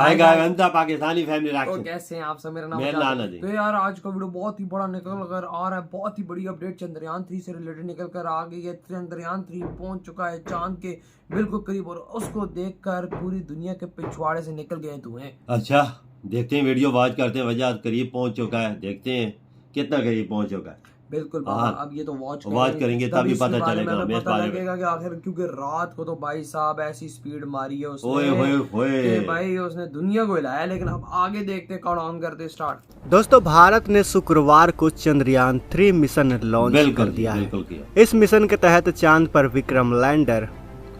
Pakistani family तो कैसे हैं आप सब? मेरा नाम है। तो यार आज का वीडियो बहुत ही बड़ा निकल कर आ रहा है। बहुत ही बड़ी अपडेट चंद्रयान 3 से रिलेटेड निकल कर आ गई है। चंद्रयान 3 पहुंच चुका है चांद के बिल्कुल करीब और उसको देखकर पूरी दुनिया के पिछवाड़े से निकल गए धुएं। अच्छा, देखते हैं वीडियो वॉच करते हैं। वजह करीब पहुंच चुका है, देखते हैं कितना करीब पहुंच चुका है। बिल्कुल बाबा, अब ये तो वॉच करेंगे तभी पता चलेगा पता लगेगा कि आखिर, क्योंकि रात को तो भाई साहब ऐसी स्पीड मारी है उसने कि भाई उसने दुनिया को हिलाया। लेकिन अब आगे देखते हैं, काउंटडाउन करते स्टार्ट। दोस्तों, भारत ने शुक्रवार को चंद्रयान 3 मिशन लॉन्च कर दिया है। इस मिशन के तहत चांद पर विक्रम लैंडर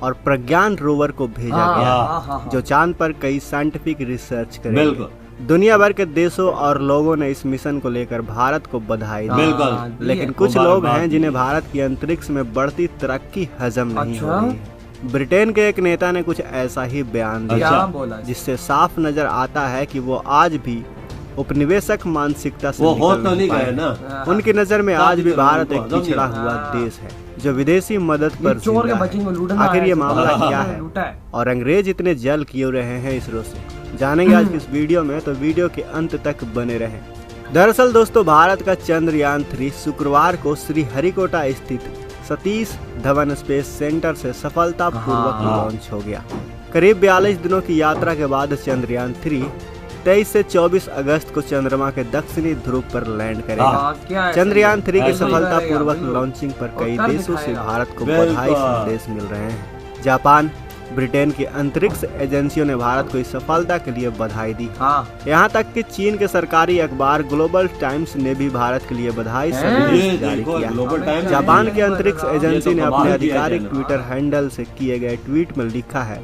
और प्रज्ञान रोवर को भेजा गया, जो चांद पर कई साइंटिफिक रिसर्च करेंगे। दुनिया भर के देशों और लोगों ने इस मिशन को लेकर भारत को बधाई दी। लेकिन कुछ लोग हैं जिन्हें भारत की अंतरिक्ष में बढ़ती तरक्की हजम नहीं हो रही है। ब्रिटेन के एक नेता ने कुछ ऐसा ही बयान दिया, जिससे साफ नजर आता है कि वो आज भी उपनिवेशक मानसिकता से उनकी नजर में आज भी भारत एक पिछड़ा हुआ देश है जो विदेशी मदद पर जिंदा है। आखिर ये मामला क्या है और अंग्रेज इतने जल क्यों रहे हैं इसरो से, जानेंगे आज इस वीडियो में, तो वीडियो के अंत तक बने रहें। दरअसल दोस्तों, भारत का चंद्रयान 3 शुक्रवार को श्रीहरिकोटा स्थित सतीश धवन स्पेस सेंटर से सफलतापूर्वक लॉन्च हो गया। करीब 42 दिनों की यात्रा के बाद चंद्रयान 3 23 से 24 अगस्त को चंद्रमा के दक्षिणी ध्रुव पर लैंड करेगा। चंद्रयान 3 की सफलतापूर्वक लॉन्चिंग पर कई देशों से भारत को बधाई संदेश मिल रहे हैं। जापान, ब्रिटेन की अंतरिक्ष एजेंसियों ने भारत को इस सफलता के लिए बधाई दी। यहाँ तक कि चीन के सरकारी अखबार ग्लोबल टाइम्स ने भी भारत के लिए बधाई संदेश जारी किया। जापान की अंतरिक्ष एजेंसी ने अपने आधिकारिक ट्विटर हैंडल से किए गए ट्वीट में लिखा है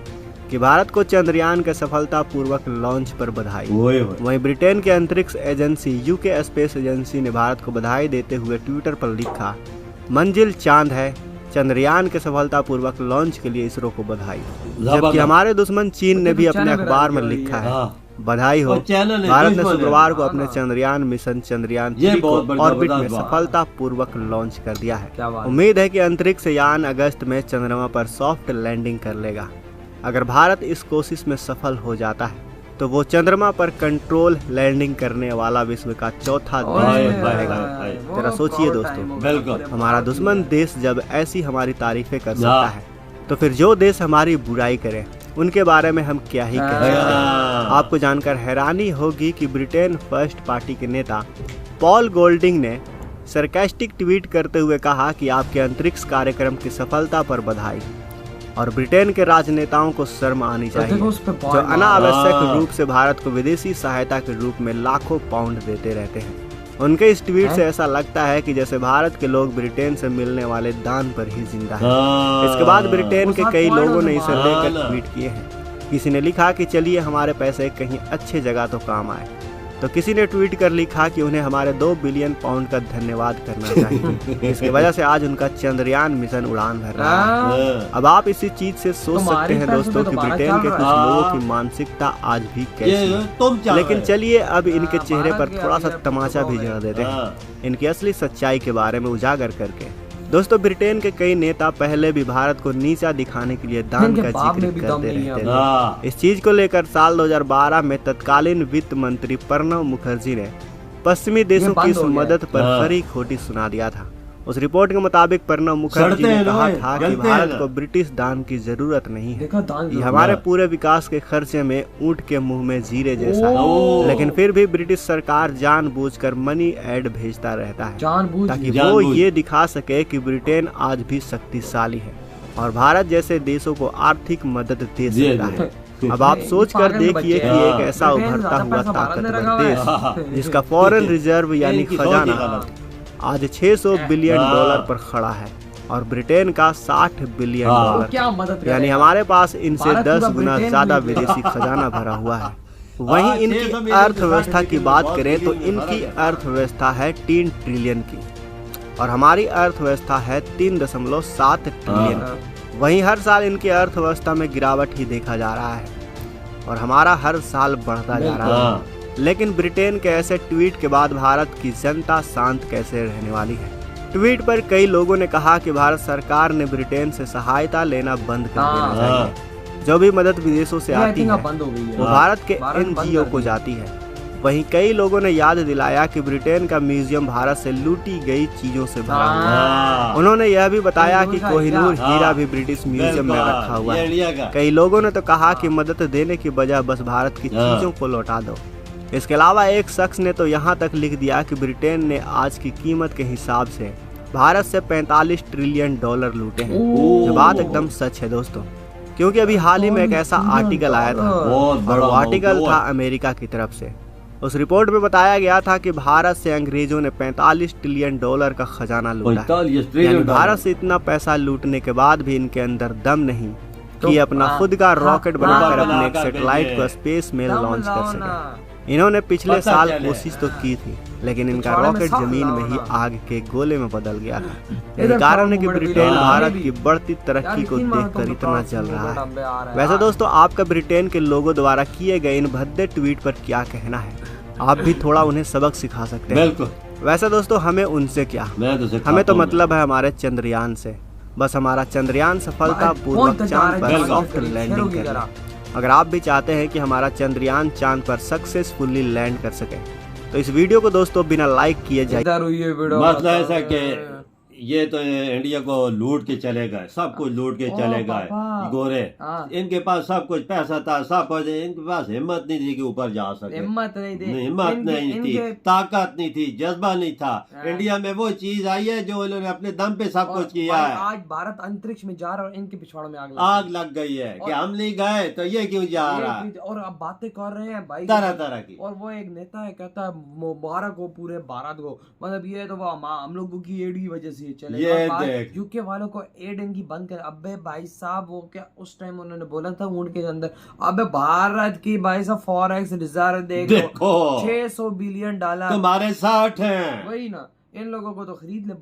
कि भारत को चंद्रयान के सफलतापूर्वक लॉन्च पर बधाई। वहीं ब्रिटेन के अंतरिक्ष एजेंसी यूके स्पेस एजेंसी ने भारत को बधाई देते हुए ट्विटर पर लिखा, मंजिल चांद है, चंद्रयान के सफलतापूर्वक लॉन्च के लिए इसरो को बधाई। जबकि हमारे दुश्मन चीन ने भी अपने अखबार में लिखा है, बधाई हो, भारत ने शुक्रवार को अपने चंद्रयान मिशन चंद्रयान 3 को ऑर्बिट में सफलतापूर्वक लॉन्च कर दिया है। उम्मीद है कि अंतरिक्ष यान अगस्त में चंद्रमा पर सॉफ्ट लैंडिंग कर लेगा। अगर भारत इस कोशिश में सफल हो जाता है तो वो चंद्रमा पर कंट्रोल लैंडिंग करने वाला विश्व का चौथा देश बनेगा। जरा सोचिए दोस्तों, हमारा दुश्मन देश जब ऐसी हमारी तारीफें कर सकता है, तो फिर जो देश हमारी बुराई करे उनके बारे में हम क्या ही कह सकते हैं। आपको जानकर हैरानी होगी कि ब्रिटेन फर्स्ट पार्टी के नेता पॉल गोल्डिंग ने सरकास्टिक ट्वीट करते हुए कहा कि आपके अंतरिक्ष कार्यक्रम की सफलता पर बधाई, और ब्रिटेन के राजनेताओं को शर्म आनी चाहिए जो अनावश्यक रूप से भारत को विदेशी सहायता के रूप में लाखों पाउंड देते रहते हैं। उनके इस ट्वीट से ऐसा लगता है कि जैसे भारत के लोग ब्रिटेन से मिलने वाले दान पर ही जिंदा हैं। इसके बाद ब्रिटेन के कई लोगों ने इसे लेकर ट्वीट किए हैं। किसी ने लिखा कि चलिए हमारे पैसे कहीं अच्छे जगह तो काम आए, तो किसी ने ट्वीट कर लिखा कि उन्हें हमारे 2 बिलियन पाउंड का धन्यवाद करना चाहिए। इसकी वजह से आज उनका चंद्रयान मिशन उड़ान भर रहा है। अब आप इसी चीज से सोच सकते हैं दोस्तों कि ब्रिटेन के कुछ लोगों की मानसिकता आज भी कैसी है। लेकिन चलिए अब इनके चेहरे पर थोड़ा सा तमाचा भी जड़ा देते हैं, इनकी असली सच्चाई के बारे में उजागर करके। दोस्तों, ब्रिटेन के कई नेता पहले भी भारत को नीचा दिखाने के लिए दान का जिक्र करते रहते थे। इस चीज को लेकर साल 2012 में तत्कालीन वित्त मंत्री प्रणब मुखर्जी ने पश्चिमी देशों की इस मदद पर खरी खोटी सुना दिया था। उस रिपोर्ट के मुताबिक प्रणब मुखर्जी ने कहा था कि भारत को ब्रिटिश दान की जरूरत नहीं है, ये हमारे पूरे विकास के खर्चे में ऊंट के मुंह में जीरे जैसा है। लेकिन फिर भी ब्रिटिश सरकार जानबूझकर मनी एड भेजता रहता है ताकि वो ये दिखा सके कि ब्रिटेन आज भी शक्तिशाली है और भारत जैसे देशों को आर्थिक मदद दे सकता है। अब आप सोच कर देखिए कि एक ऐसा उभरता हुआ ताकतवर देश जिसका फॉरेन रिजर्व यानी खजाना आज 600 बिलियन डॉलर पर खड़ा है और ब्रिटेन का 60 बिलियन डॉलर, यानी हमारे पास इनसे 10 गुना ज्यादा विदेशी खजाना भरा हुआ है। वहीं इनकी अर्थव्यवस्था की बात करें तो इनकी अर्थव्यवस्था है 3 ट्रिलियन की और हमारी अर्थव्यवस्था है 3.7 ट्रिलियन की। वहीं हर साल इनकी अर्थव्यवस्था में गिरावट ही देखा जा रहा है और हमारा हर साल बढ़ता जा रहा है। लेकिन ब्रिटेन के ऐसे ट्वीट के बाद भारत की जनता शांत कैसे रहने वाली है। ट्वीट पर कई लोगों ने कहा कि भारत सरकार ने ब्रिटेन से सहायता लेना बंद कर देना चाहिए। जो भी मदद विदेशों से आती है बंद हो गई है, वो भारत के भारत बंद एनजीओ कर को दी। जाती है। वहीं कई लोगों ने याद दिलाया कि ब्रिटेन का म्यूजियम भारत से लूटी गई चीजों से भरा हुआ है। उन्होंने यह भी बताया कि कोहिनूर हीरा भी ब्रिटिश म्यूजियम में रखा हुआ है। कई लोगों ने तो कहा कि मदद देने की बजाय बस भारत की चीजों को लौटा दो। इसके अलावा एक शख्स ने तो यहाँ तक लिख दिया कि ब्रिटेन ने आज की कीमत के हिसाब से भारत से 45 ट्रिलियन डॉलर लूटे हैं। ये बात एकदम सच है दोस्तों, क्योंकि अभी हाल ही में एक ऐसा आर्टिकल आया था और वो आर्टिकल था अमेरिका की तरफ से। उस रिपोर्ट में बताया गया था कि भारत से अंग्रेजों ने 45 ट्रिलियन डॉलर का खजाना लूटा है। यानी भारत से इतना पैसा लूटने के बाद भी इनके अंदर दम नहीं कि अपना खुद का रॉकेट बनाकर अपने सैटेलाइट को स्पेस में लॉन्च कर सके। इन्होंने पिछले साल कोशिश तो की थी, लेकिन इनका रॉकेट जमीन में ही आग के गोले में बदल गया। यही कारण है कि ब्रिटेन भारत की बढ़ती तरक्की को देखकर इतना जल रहा है। वैसे दोस्तों, आपका ब्रिटेन के लोगों द्वारा किए गए इन भद्दे ट्वीट पर क्या कहना है? आप भी थोड़ा उन्हें सबक सिखा सकते हैं। वैसे दोस्तों, हमें उनसे क्या, हमें तो मतलब है हमारे चंद्रयान से। बस हमारा चंद्रयान सफलतापूर्वक चांद पर सॉफ्ट लैंडिंग करेगा। अगर आप भी चाहते हैं कि हमारा चंद्रयान चांद पर सक्सेसफुली लैंड कर सके तो इस वीडियो को दोस्तों बिना लाइक किए जाए। मसला ऐसा कि ये तो इंडिया को लूट के चले गए, सब कुछ लूट के चले गए गोरे। इनके पास सब कुछ पैसा था, सब कुछ, इनके पास हिम्मत नहीं थी कि ऊपर जा सके। हिम्मत नहीं थी, ताकत नहीं थी, जज्बा नहीं था। इंडिया में वो चीज आई है जो इन्होंने अपने दम पे सब कुछ किया है। आज भारत अंतरिक्ष में जा रहा है और इनके पिछवाड़े में आग लग गई है कि हम नहीं गए तो ये क्यों जा रहा है। और अब बातें कर रहे हैं भाई तरह तरह की। और वो एक नेता है, कहता है मुबारक हो पूरे भारत को, मतलब ये तो हम लोगों की एड की वजह से यूके वालों को एड इनकी बंद कर। अबे भाई साहब, वो क्या उस टाइम उन्होंने बोला था ऊँट के अंदर, अबे भारत की भाई साहब फॉरेक्स रिजर्व देखो 600 बिलियन डॉलर तुम्हारे 60 हैं। वही ना, इन लोगों को तो खरीद ले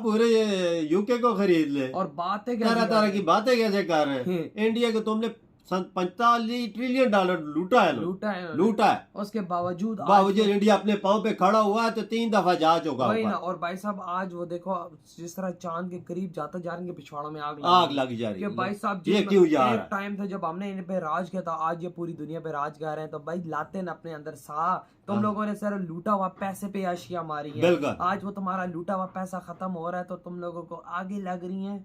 पूरे यूके को खरीद ले। और बातें तरह तरह की बातें कैसे कर रहे हैं। इंडिया को तुमने 45 ट्रिलियन डॉलर लूटा है। उसके बावजूद इंडिया अपने पाँव पे खड़ा हुआ है तो 3 दफा जा चुका वही ना। और भाई साहब आज वो देखो जिस तरह चांद के करीब जाता जा रहे हैं, पिछवाड़ों में आग लग जा रही है। भाई साहब ये क्यों जा रहा है? टाइम था जब हमने इन पे राज किया था, आज ये पूरी दुनिया पे राज कर रहे हैं। तो भाई लाते ना अपने अंदर सा, तुम लोगों ने सर लूटा हुआ पैसे पे आशिया मारी है। आज वो तुम्हारा लूटा हुआ पैसा खत्म हो रहा है तो तुम लोगों को आगे लग रही है।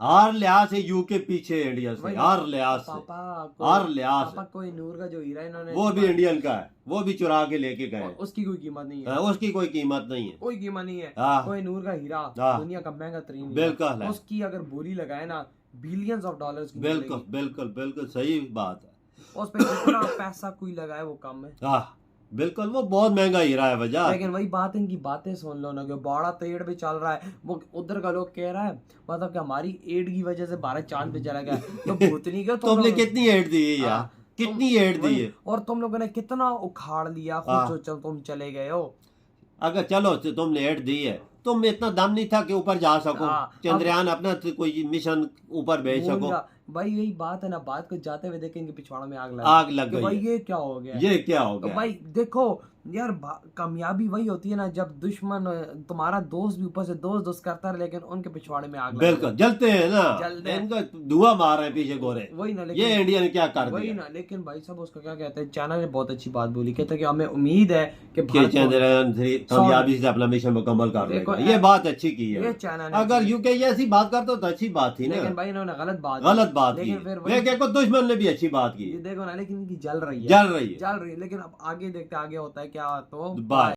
हर लिहाज से यूके पीछे इंडिया से, हर लिहाज से। कोई नूर का जो हीरा इन्होंने, वो भी इंडियन का है, वो भी चुरा के लेके गए। उसकी कोई कीमत नहीं है। उसकी कोई कीमत नहीं है, कोई कीमत नहीं है। कोई नूर का हीरा दुनिया का महंगा तरीन, बिल्कुल, उसकी अगर बोली लगाए ना बिलियंस ऑफ डॉलर्स की। बिल्कुल सही बात है। उस पे जितना पैसा कोई लगाए वो कम है। बिल्कुल, वो बहुत महंगा हीरा है वजह। लेकिन वही बात, इनकी बातें सुन लो ना, कि बड़ा पेड़ पे चल रहा है, वो उधर का लोग कह रहा है मतलब कि हमारी एड की वजह से भारत चांद पे चला गया। तो भूतनी का तुमने कितनी एड दी है यार, कितनी एड दी है, और तुम लोगों ने कितना उखाड़ लिया। खुद सोचो तुम चले गए हो। अगर चलो तुमने एड दी है, तुम इतना दम नहीं था कि ऊपर जा सको, चंद्रयान अपना कोई मिशन ऊपर भेज सको। भाई यही बात है ना, बात को जाते हुए देखेंगे पिछवाड़ों में आग लग गई। भाई ये क्या हो गया, ये क्या हो गया। तो भाई देखो यार, कामयाबी वही होती है ना जब दुश्मन, तुम्हारा दोस्त भी ऊपर से दोस्त करता है, लेकिन उनके पिछवाड़े में आग बिल्कुल जलते हैं ना, इनको धुआं मार रहे हैं पीछे गोरे। वही ना, ये इंडिया ने क्या कर वही ना। लेकिन भाई साहब उसका क्या कहते हैं, चैनल ने बहुत अच्छी बात बोली, कहते हैं कि हमें उम्मीद है कि चंद्रयान कामयाबी से अपना मिशन मुकम्मल कर लेगा। ये बात अच्छी की है। अगर यूके ऐसी बात करता तो अच्छी बात थी ना, लेकिन भाई इन्होंने गलत बात की। फिर दुश्मन ने भी अच्छी बात की, देखो ना। लेकिन इनकी जल रही है। लेकिन अब आगे देखते आगे होता है क्या। तो